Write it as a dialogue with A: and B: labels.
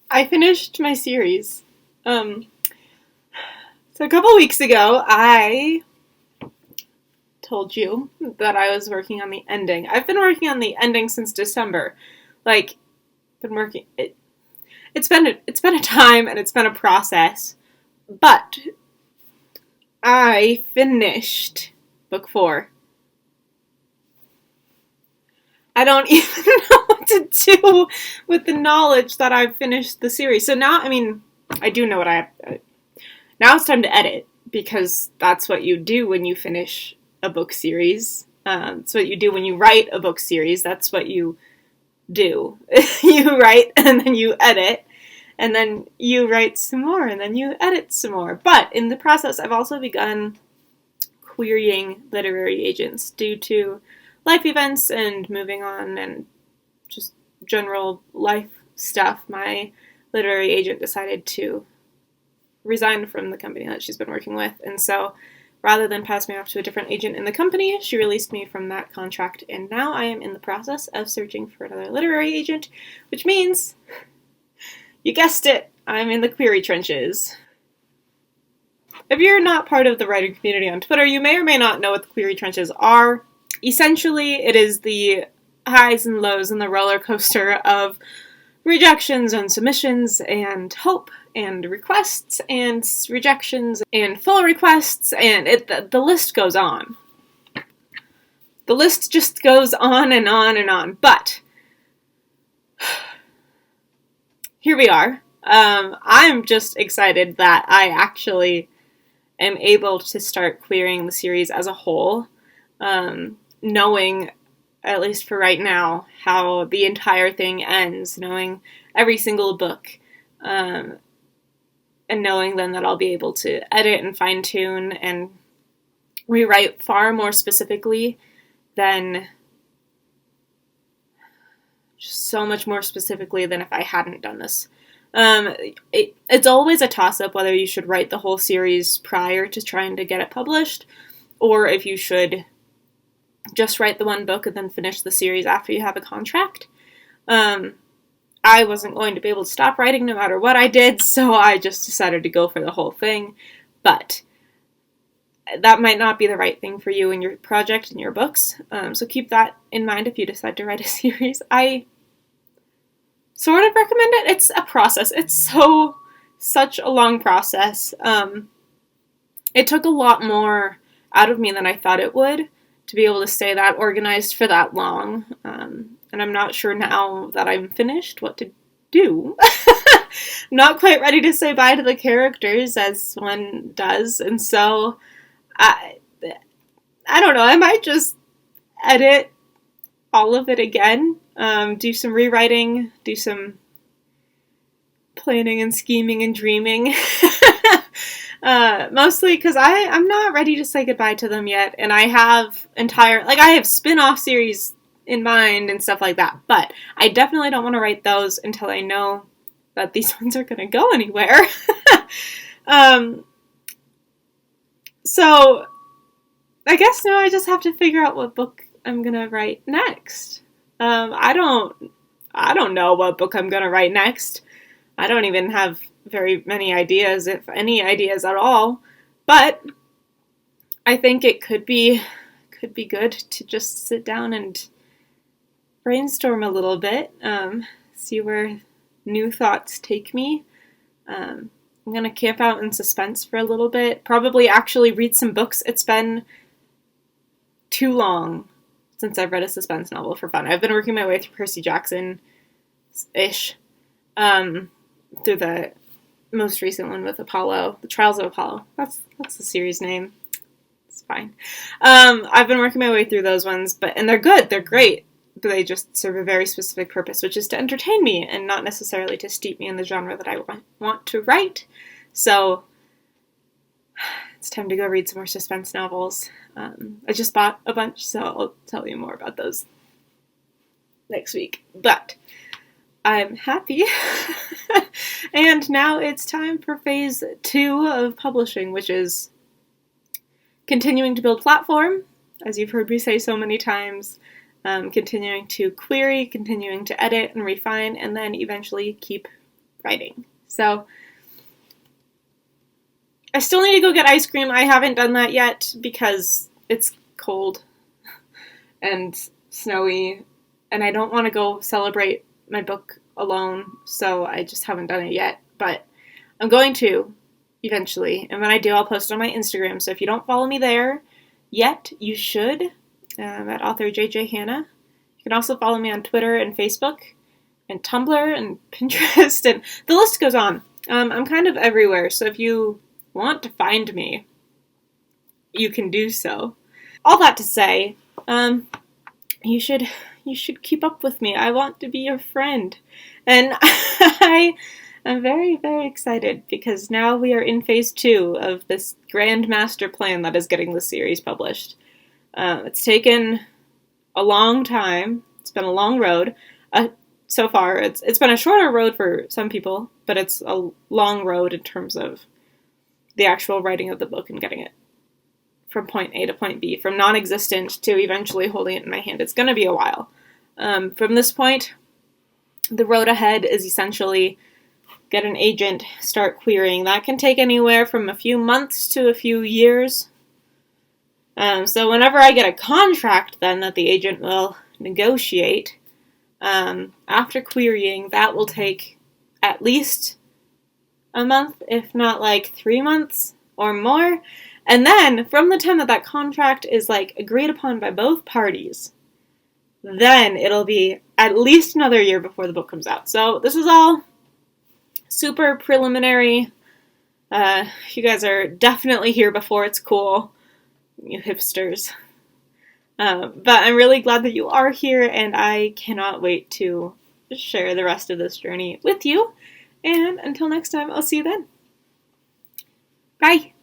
A: I finished my series. Um, so a couple weeks ago, I told you that I was working on the ending. I've been working on the ending since December. Like, been working. It's been a time and it's been a process. But I finished book 4. I don't even know what to do with the knowledge that I've finished the series. So now, I do know what I have. Now it's time to edit, because that's what you do when you finish a book series. It's what you do when you write a book series. That's what you do. You write, and then you edit, and then you write some more, and then you edit some more. But in the process, I've also begun querying literary agents due to life events and moving on and just general life stuff. My literary agent decided to resign from the company that she's been working with, and so rather than pass me off to a different agent in the company, she released me from that contract, and now I am in the process of searching for another literary agent, which means, you guessed it, I'm in the query trenches. If you're not part of the writing community on Twitter, you may or may not know what the query trenches are. Essentially, it is the highs and lows and the roller coaster of rejections and submissions and hope and requests and rejections and full requests, and the list goes on. The list just goes on and on and on. But here we are. I'm just excited that I actually am able to start querying the series as a whole, knowing, at least for right now, how the entire thing ends, knowing every single book, and knowing then that I'll be able to edit and fine-tune and rewrite far more specifically than, just so much more specifically than if I hadn't done this. It's always a toss-up whether you should write the whole series prior to trying to get it published, or if you should just write the one book and then finish the series after you have a contract. I wasn't going to be able to stop writing no matter what I did, so I just decided to go for the whole thing. But that might not be the right thing for you and your project and your books, so keep that in mind if you decide to write a series. I sort of recommend it. It's a process. It's such a long process. It took a lot more out of me than I thought it would to be able to stay that organized for that long. And I'm not sure now that I'm finished what to do. I'm not quite ready to say bye to the characters as one does. And so I don't know. I might just edit all of it again. Do some rewriting, do some planning and scheming and dreaming. Mostly because I'm not ready to say goodbye to them yet, and I have I have spin-off series in mind and stuff like that, but I definitely don't want to write those until I know that these ones are going to go anywhere. So I guess now I just have to figure out what book I'm going to write next. I don't know what book I'm going to write next. I don't even have very many ideas, if any ideas at all, but I think it could be good to just sit down and brainstorm a little bit, see where new thoughts take me. I'm going to camp out in suspense for a little bit, probably actually read some books. It's been too long since I've read a suspense novel for fun. I've been working my way through Percy Jackson-ish, through the most recent one with Apollo, The Trials of Apollo. That's the series name. It's fine. I've been working my way through those ones, and they're good, they're great, but they just serve a very specific purpose, which is to entertain me and not necessarily to steep me in the genre that I want to write. So it's time to go read some more suspense novels. I just bought a bunch, so I'll tell you more about those next week. But I'm happy. And now it's time for phase 2 of publishing, which is continuing to build platform, as you've heard me say so many times, continuing to query, continuing to edit and refine, and then eventually keep writing. So I still need to go get ice cream. I haven't done that yet because it's cold and snowy, and I don't want to go celebrate my book alone, so I just haven't done it yet. But I'm going to eventually, and when I do, I'll post on my Instagram. So if you don't follow me there yet, you should, at author JJ Hanna. You can also follow me on Twitter and Facebook and Tumblr and Pinterest, and the list goes on. I'm kind of everywhere, so if you want to find me, you can do so. All that to say, you should keep up with me. I want to be your friend. And I am very, very excited because now we are in phase 2 of this grand master plan that is getting the series published. It's taken a long time. It's been a long road. So far, it's been a shorter road for some people, but it's a long road in terms of the actual writing of the book and getting it from point A to point B, from non-existent to eventually holding it in my hand. It's going to be a while. From this point, the road ahead is essentially get an agent, start querying. That can take anywhere from a few months to a few years. So whenever I get a contract then that the agent will negotiate, after querying, that will take at least a month, if not like 3 months or more. And then from the time that that contract is like agreed upon by both parties, then it'll be at least another year before the book comes out. So this is all super preliminary. You guys are definitely here before it's cool, you hipsters. But I'm really glad that you are here, and I cannot wait to share the rest of this journey with you. And until next time, I'll see you then. Bye!